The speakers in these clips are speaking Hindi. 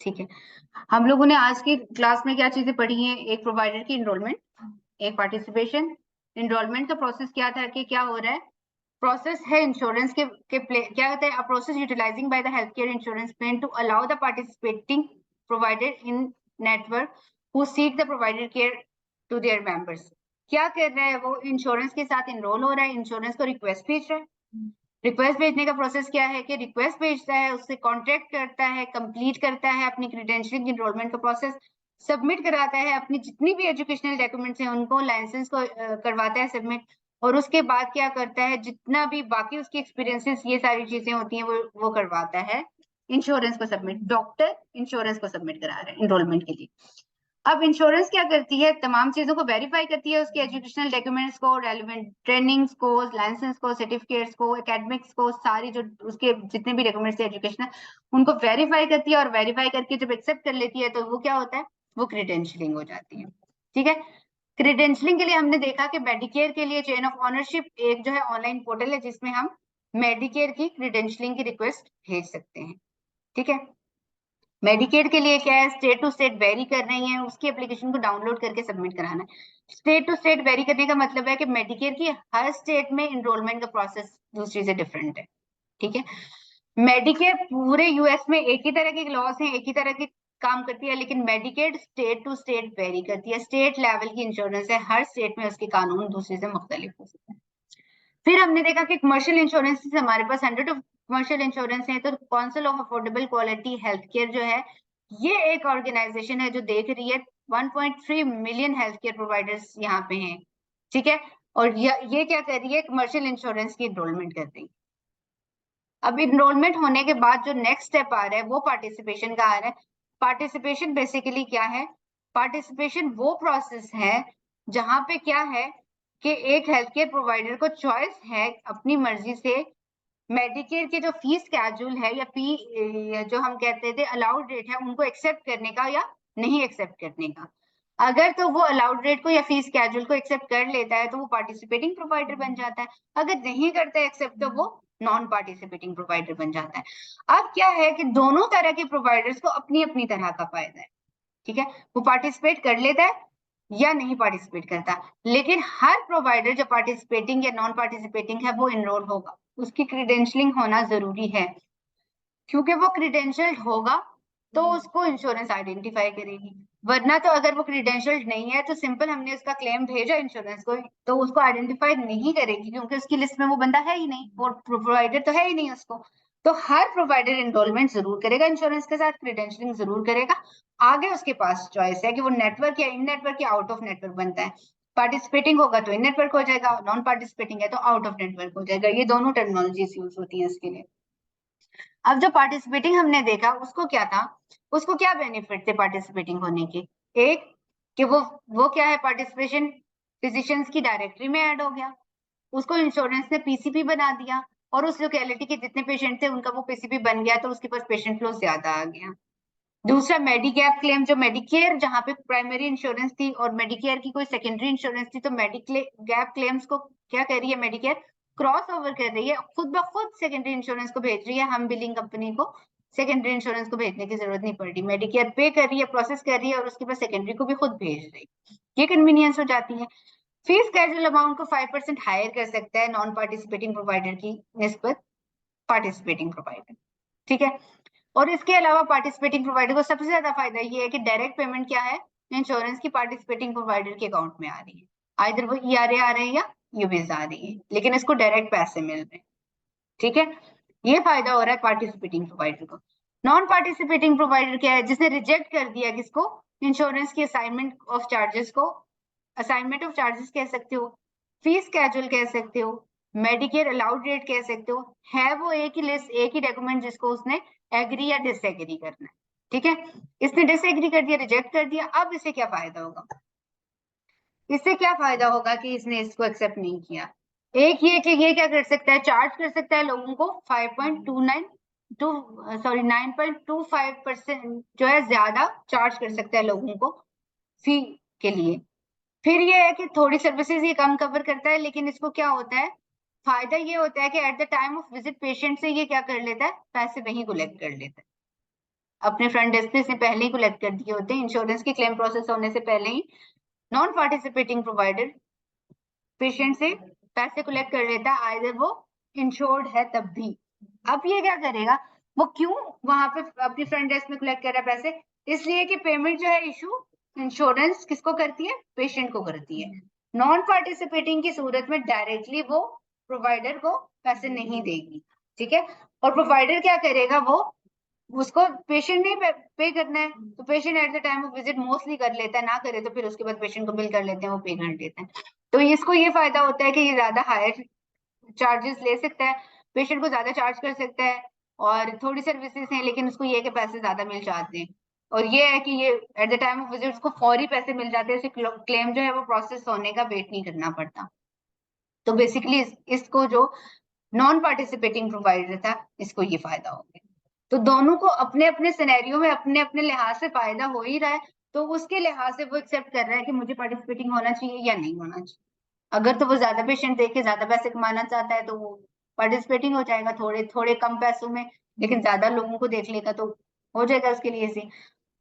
ठीक है, हम लोगों ने आज की क्लास में क्या चीजें पढ़ी हैं? एक प्रोवाइडर की इनरोलमेंट, एक पार्टिसिपेशन। इनरोलमेंट का प्रोसेस क्या था कि क्या हो रहा है, प्रोसेस है इंश्योरेंस के क्या होता है, a process utilizing by the health care insurance plan to allow the participating provider in network who seek the provider care to their members. क्या कर रहा है वो? इंश्योरेंस के साथ इनरोल हो रहा है, इंश्योरेंस को रिक्वेस्ट भेज रहा है। रिक्वेस्ट भेजने का प्रोसेस क्या है कि रिक्वेस्ट भेजता है, उससे कॉन्ट्रैक्ट करता है, कंप्लीट करता है अपनी क्रेडेंशियलिंग इनरोलमेंट का प्रोसेस, सबमिट कराता है अपनी जितनी भी एजुकेशनल डॉक्यूमेंट्स हैं उनको, लाइसेंस को करवाता है सबमिट, और उसके बाद क्या करता है, जितना भी बाकी उसकी एक्सपीरियंसेस ये सारी चीजें होती हैं वो करवाता है इंश्योरेंस को सबमिट। डॉक्टर इंश्योरेंस को सबमिट करा रहे हैं इनरोलमेंट के लिए। अब इंश्योरेंस क्या करती है, तमाम चीजों को वेरीफाई करती है, उसके एजुकेशनल डॉक्यूमेंट्स को, रेलेवेंट ट्रेनिंग्स को, लाइसेंस को, सर्टिफिकेट्स को, एकेडमिक्स को, सारी जो उसके जितने भी डॉक्यूमेंट्स है एजुकेशनल, उनको वेरीफाई करती है, और वेरीफाई करके जब एक्सेप्ट कर लेती है तो वो क्या होता है, वो क्रेडेंशियलिंग हो जाती है। ठीक है, क्रेडेंशियलिंग के लिए हमने देखा कि मेडिकेयर के लिए चेन ऑफ ऑनरशिप एक जो है ऑनलाइन पोर्टल है जिसमें हम मेडिकेयर की क्रेडेंशियलिंग की रिक्वेस्ट भेज सकते हैं। ठीक है, मेडिकेड के लिए क्या है, स्टेट टू स्टेट वेरी कर रही है, उसकी एप्लीकेशन को डाउनलोड करके सबमिट कराना है। स्टेट टू स्टेट वेरी करने का मतलब है कि मेडिकेयर की हर स्टेट में इनरोलमेंट का प्रोसेस दूसरी से डिफरेंट है। ठीक है, मेडिकेयर पूरे यूएस में एक ही तरह के लॉस हैं, एक ही तरह के काम करती है, लेकिन Medicaid state to state vary करती है। स्टेट लेवल की इंश्योरेंस है, हर स्टेट में उसके कानून दूसरे से मुख्तलिफ हो सकते हैं। फिर हमने देखा कि कमर्शियल इंश्योरेंस हमारे पास 100 ऑफ कमर्शियल इंश्योरेंस है, तो council of affordable quality health care जो है, ये एक ऑर्गेनाइजेशन है जो देख रही है 1.3 मिलियन हेल्थ केयर प्रोवाइडर्स यहाँ पे हैं। ठीक है, और ये क्या कर रही है, कमर्शियल इंश्योरेंस की इनरोलमेंट कर रही है। अब इनरोलमेंट होने के बाद जो नेक्स्ट स्टेप आ रहा है वो पार्टिसिपेशन का आ रहा है। पार्टिसिपेशन बेसिकली क्या है, पार्टिसिपेशन वो प्रोसेस है जहां पे क्या है कि एक हेल्थ केयर प्रोवाइडर को चॉइस है अपनी मर्जी से मेडिकेयर के जो फीस स्केड्यूल है या फी जो हम कहते थे अलाउड रेट है उनको एक्सेप्ट करने का या नहीं एक्सेप्ट करने का। अगर तो वो अलाउड रेट को या फीस स्केड्यूल को एक्सेप्ट कर लेता है तो वो पार्टिसिपेटिंग प्रोवाइडर बन जाता है, अगर नहीं करता है एक्सेप्ट तो वो नॉन पार्टिसिपेटिंग प्रोवाइडर बन जाता है। अब क्या है कि दोनों तरह के प्रोवाइडर्स को अपनी अपनी तरह का फायदा है। ठीक है, वो पार्टिसिपेट कर लेता है या नहीं पार्टिसिपेट करता, लेकिन हर प्रोवाइडर जो पार्टिसिपेटिंग या नॉन पार्टिसिपेटिंग है वो इनरोल होगा, उसकी क्रीडेंशियलिंग होना जरूरी है, क्योंकि वो क्रीडेंशियल्ड होगा तो उसको इंश्योरेंस आइडेंटिफाई करेगी। वरना तो अगर वो क्रीडेंशियल्ड नहीं है तो सिंपल हमने उसका क्लेम भेजा इंश्योरेंस को तो उसको आइडेंटिफाई नहीं करेगी, क्योंकि उसकी लिस्ट में वो बंदा है ही नहीं, वो प्रोवाइडर तो है ही नहीं उसको। तो हर प्रोवाइडर इनरोलमेंट जरूर करेगा इंश्योरेंस के साथ, क्रीडेंशियलिंग जरूर करेगा। आगे उसके पास चॉइस है कि वो नेटवर्क या इन नेटवर्क या आउट ऑफ नेटवर्क बनता है। पार्टिसिपेटिंग होगा तो इन नेटवर्क हो जाएगा, नॉन पार्टिसिपेटिंग है तो आउट ऑफ नेटवर्क हो जाएगा। ये दोनों टर्मिनोलॉजीज यूज होती है इसके लिए। अब जो पार्टिसिपेटिंग हमने देखा उसको क्या था, उसको क्या बेनिफिट थे पार्टिसिपेटिंग होने के? एक कि वो क्या है, पार्टिसिपेशन फिजिशियंस की डायरेक्टरी में ऐड हो गया, उसको इंश्योरेंस ने पीसीपी बना दिया, और उस लोकेलिटी के जितने पेशेंट थे उनका वो पीसीपी बन गया तो उसके पास पेशेंट फ्लो ज्यादा आ गया। दूसरा मेडिगैप क्लेम, जो मेडिकेयर जहां पे प्राइमरी इंश्योरेंस थी और मेडिकेयर की कोई सेकेंडरी इंश्योरेंस थी, तो मेडिगैप क्लेम्स को क्या कर रही है मेडिकेयर, क्रॉस ओवर कर रही है, खुद ब खुद सेकेंडरी इंश्योरेंस को भेज रही है, हम बिलिंग कंपनी को सेकेंडरी इंश्योरेंस को भेजने की जरूरत नहीं पड़ रही, मेडिकेयर पे कर रही है, प्रोसेस कर रही है, और उसके बाद सेकेंडरी को भी खुद भेज रही है। ये कन्वीनियंस हो जाती है। फीस कैजुअल अमाउंट को 5% हायर कर सकता है नॉन पार्टिसिपेटिंग प्रोवाइडर की निस्बत पार्टिसिपेटिंग प्रोवाइडर। ठीक है, और इसके अलावा पार्टिसिपेटिंग प्रोवाइडर को सबसे ज्यादा फायदा ये है कि डायरेक्ट पेमेंट क्या है, इंश्योरेंस की पार्टिसिपेटिंग प्रोवाइडर के अकाउंट में आ रही है, आइदर वो ईआरए आ रहे हैं या यूबीज आ रही है, लेकिन इसको डायरेक्ट पैसे मिल रहे हैं। ठीक है, ये फायदा हो रहा है पार्टिसिपेटिंग प्रोवाइडर को। नॉन पार्टिसिपेटिंग प्रोवाइडर क्या है, जिसने रिजेक्ट कर दिया किसको, इंश्योरेंस की असाइनमेंट ऑफ चार्जेस को, असाइनमेंट ऑफ चार्जेस कह सकते हो, फीस कैजुअल कह सकते हो, मेडिकेयर अलाउड रेट कह सकते हो, है वो एक ही लिस्ट, एक ही डॉक्यूमेंट जिसको उसने एग्री या डिसएग्री करना है। ठीक है, इसने डिसएग्री कर दिया, रिजेक्ट कर दिया, अब इसे क्या फायदा होगा, इससे क्या फायदा होगा कि इसने इसको एक्सेप्ट नहीं किया? एक ये कि ये क्या कर सकता है, चार्ज कर सकता है लोगों को 9.25% जो है ज्यादा चार्ज कर सकता है लोगों को फी के लिए। फिर ये है कि थोड़ी सर्विसेज ये कम कवर करता है, लेकिन इसको क्या होता है, फायदा ये होता है कि at the time of visit patient से ये क्या कर लेता है, पैसे वहीं कलेक्ट कर लेता है। अपने फ्रंट डेस्क पे से पहले ही कलेक्ट कर दिए होते हैं। इंश्योरेंस की क्लेम प्रोसेस होने से पहले ही नॉन पार्टिसिपेटिंग प्रोवाइडर पेशेंट से पैसे कलेक्ट कर लेता है, आइदर वो इंश्योर्ड है तब भी। अब ये क्या करेगा, वो क्यों वहां पे अपनी फ्रंट डेस्क में कलेक्ट कर रहा है पैसे, इसलिए कि पेमेंट जो है इशू इंश्योरेंस किसको करती है, पेशेंट को करती है। नॉन पार्टिसिपेटिंग की सूरत में डायरेक्टली वो प्रोवाइडर को पैसे नहीं देगी, ठीक है। और प्रोवाइडर क्या करेगा, वो उसको पेशेंट ने पे करना है, तो patient at the time of visit mostly कर लेता है, ना करे तो फिर उसके बाद पेशेंट को बिल कर लेते हैं, वो पे कर देते हैं। तो इसको ये फायदा होता है कि ये ज्यादा हायर चार्जेस ले सकता है, पेशेंट को ज्यादा चार्ज कर सकता है, और थोड़ी सर्विसेज हैं लेकिन उसको ये कि पैसे ज्यादा मिल जाते हैं। और ये है कि ये at the time of visit उसको फौरी पैसे मिल जाते हैं, उसे क्लेम जो है वो प्रोसेस होने का वेट नहीं करना पड़ता। तो बेसिकली इसको जो नॉन पार्टिसिपेटिंग प्रोवाइडर था, इसको ये फायदा हो गया। तो दोनों को अपने अपने सिनेरियो में अपने अपने लिहाज से फायदा हो ही रहा है, तो उसके लिहाज से वो एक्सेप्ट कर रहा है कि मुझे पार्टिसिपेटिंग होना चाहिए या नहीं होना चाहिए। अगर तो वो ज्यादा पेशेंट देख के ज्यादा पैसे कमाना चाहता है तो वो पार्टिसिपेटिंग हो जाएगा थोड़े थोड़े कम पैसों में, लेकिन ज्यादा लोगों को देख लेगा तो हो जाएगा उसके लिए से।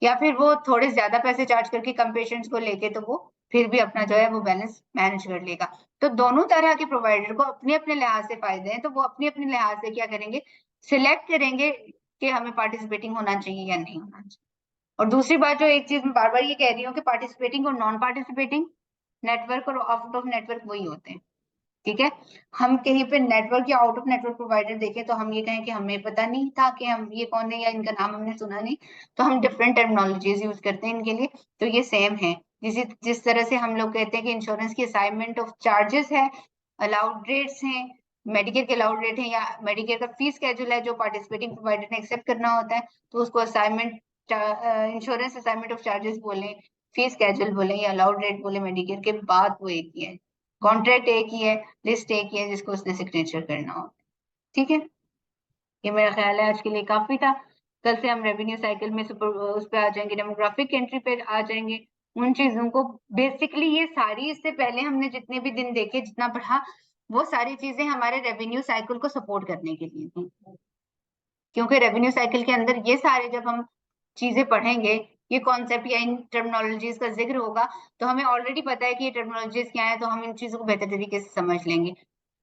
या फिर वो थोड़े ज्यादा पैसे चार्ज करके कम पेशेंट्स को लेके तो वो फिर भी अपना जो है वो बैलेंस मैनेज कर लेगा। तो दोनों तरह के प्रोवाइडर को अपने अपने लिहाज से फायदे हैं, तो वो अपने अपने लिहाज से क्या करेंगे, सिलेक्ट करेंगे कि हमें पार्टिसिपेटिंग होना चाहिए या नहीं होना चाहिए। और दूसरी बात जो एक चीज मैं बार बार ये कह रही हूँ कि पार्टिसिपेटिंग और नॉन पार्टिसिपेटिंग नेटवर्क और आउट ऑफ नेटवर्क वही होते हैं, ठीक है। हम कहीं पे नेटवर्क या आउट ऑफ नेटवर्क प्रोवाइडर देखें तो हम ये कहें कि हमें पता नहीं था कि हम ये कौन है या इनका नाम हमने सुना नहीं, तो हम डिफरेंट टर्मिनोलॉजीज यूज करते हैं इनके लिए। तो ये सेम है, जिस तरह से हम लोग कहते हैं कि इंश्योरेंस की असाइनमेंट ऑफ चार्जेस है, अलाउड रेट्स हैं, मेडिकेयर के अलाउड रेट है, या मेडिकेयर का फीस स्केड्यूल है जो पार्टिसिपेटिंग प्रोवाइडर ने एक्सेप्ट करना होता है, तो उसको assignment insurance assignment of charges बोले, फीस स्केड्यूल बोले या अलाउड रेट बोले, मेडिकेयर के बाद वो एक ही है। कॉन्ट्रैक्ट एक ही है, लिस्ट एक ही है जिसको उसने सिग्नेचर करना हो, ठीक है। ये मेरा ख्याल है आज के लिए काफी था। कल से हम रेवेन्यू साइकिल में उस पे आ जाएंगे, डेमोग्राफिक एंट्री पे आ जाएंगे, उन चीजों को बेसिकली ये सारी इससे पहले हमने जितने भी दिन देखे जितना पढ़ा, वो सारी चीजें हमारे रेवेन्यू साइकिल को सपोर्ट करने के लिए थी। क्योंकि रेवेन्यू साइकिल के अंदर ये सारे जब हम चीजें पढ़ेंगे, ये कॉन्सेप्ट या इन टर्मिनोलॉजीज का जिक्र होगा, तो हमें ऑलरेडी पता है कि ये टर्मिनोलॉजीज क्या है, तो हम इन चीजों को बेहतर तरीके से समझ लेंगे।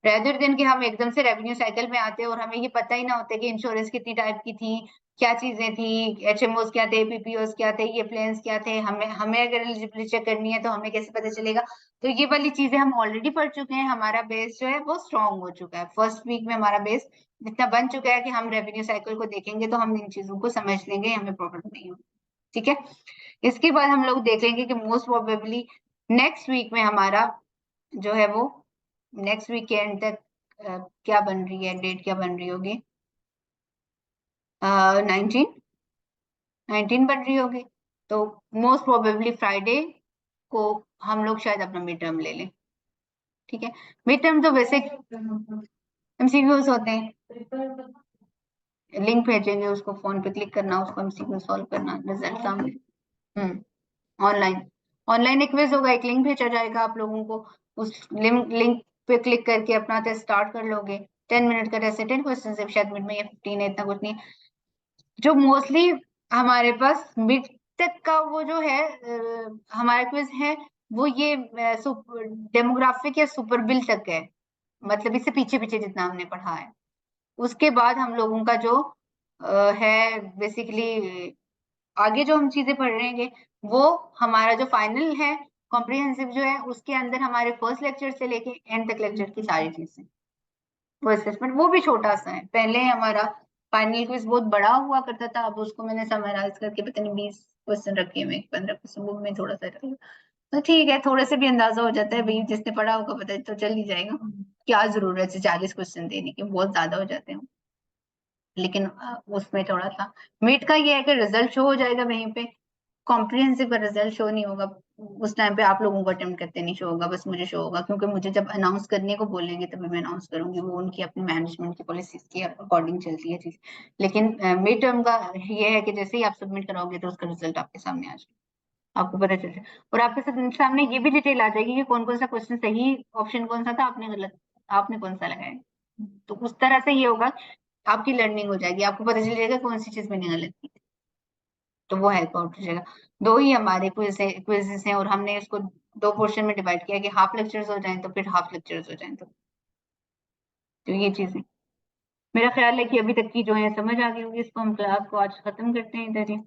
रेदर देन कि हम एकदम से रेवेन्यू साइकिल में आते हैं और हमें ये पता ही ना होता कि इंश्योरेंस कितनी टाइप की थी, क्या चीजें थी, एचएमओस क्या थे, पीपीओस क्या थे, ये प्लान्स क्या थे, हमें हमें अगर एलिजिबिलिटी चेक करनी है तो हमें कैसे पता चलेगा। तो ये वाली चीजें हम ऑलरेडी पढ़ चुके हैं, हमारा बेस जो है वो स्ट्रॉन्ग हो चुका है। फर्स्ट वीक में हमारा बेस इतना बन चुका है कि हम रेवेन्यू साइकिल को देखेंगे तो हम इन चीजों को समझ लेंगे, हमें प्रॉब्लम नहीं होगी, ठीक है। इसके बाद हम लोग देख लेंगे कि मोस्ट प्रोबेबली नेक्स्ट वीक में हमारा जो है वो नेक्स्ट वीक के एंड तक क्या बन रही है, डेट क्या बन रही होगी, 19 बन रही होगी। तो मोस्ट प्रोबेबली फ्राइडे को हम लोग शायद अपना मिड टर्म ले लें, ठीक है। मिड टर्म तो वैसे एमसीक्यूज होते हैं, लिंक भेजेंगे, उसको फोन पे क्लिक करना, उसको एमसीक्यू सॉल्व करना, रिजल्ट सामने। ऑनलाइन ऑनलाइन एक क्विज होगा, एक लिंक भेजा जाएगा आप लोगों को, उस लिंक पे क्लिक करके अपना टेस्ट स्टार्ट कर लोगे। 10 मिनट का टेस्ट है, 10 क्वेश्चन है, शायद मिड में या 15 है, इतना कुछ नहीं। जो मोस्टली हमारे पास मिड तक का वो जो है हमारा क्विज है, वो ये डेमोग्राफिक या सुपर बिल तक है, मतलब इससे पीछे पीछे जितना हमने पढ़ा है। उसके बाद हम लोगों का जो है बेसिकली आगे जो हम चीजें पढ़ रहे हैं, वो हमारा जो फाइनल है कॉम्प्रिहेंसिव जो है, उसके अंदर हमारे फर्स्ट लेक्चर से लेके एंड तक लेक्चर की सारी चीजें, वो असेसमेंट वो भी छोटा सा है। पहले हमारा फाइनल क्विज बहुत बड़ा हुआ करता था, अब उसको मैंने समराइज करके पता नहीं 20 क्वेश्चन रखे हुए, 15 क्वेश्चन, वो मैं थोड़ा सा रखी। तो ठीक है, थोड़े से भी अंदाजा हो जाता है भाई, जिसने पढ़ा होगा पता तो चल ही जाएगा, क्या जरूरत है 40 क्वेश्चन देने की, बहुत ज्यादा हो जाते हैं। लेकिन उसमें थोड़ा सा मीट का ये है कि रिजल्ट शो हो जाएगा वहीं पे, कॉम्प्रिहेंसिव का रिजल्ट शो नहीं होगा उस टाइम पे, आप लोगों को अटेम्प्ट करते नहीं शो होगा, बस मुझे शो होगा, क्योंकि मुझे जब अनाउंस करने को बोलेंगे तभी मैं अनाउंस करूंगी, वो उनकी अपनी मैनेजमेंट की पॉलिसीज के अकॉर्डिंग चलती है चीज। लेकिन मिड टर्म का ये है कि जैसे ही आप सबमिट कराओगे तो उसका रिजल्ट आपके सामने आ जाएगा, आपको पता चल जाए, और आपके सामने ये भी डिटेल आ जाएगी कि कौन कौन सा क्वेश्चन सही ऑप्शन कौन सा था, आपने गलत, आपने कौन सा लगाया। तो उस तरह से ये होगा, आपकी लर्निंग हो जाएगी, आपको पता चल जाएगा कौन सी चीज मैंने गलत की। तो वो हेल्प आउट हो जाएगा। 2 ही हमारे क्विज़ेस हैं और हमने इसको 2 पोर्शन में डिवाइड किया कि हाफ लेक्चर्स हो जाएँ तो फिर हाफ लेक्चर्स हो जाएँ तो ये चीज़ें। मेरा ख़्याल है कि अभी तक की जो है समझ आ गई होगी, इसको हम क्लास को आज ख़त्म करते हैं इधर ही।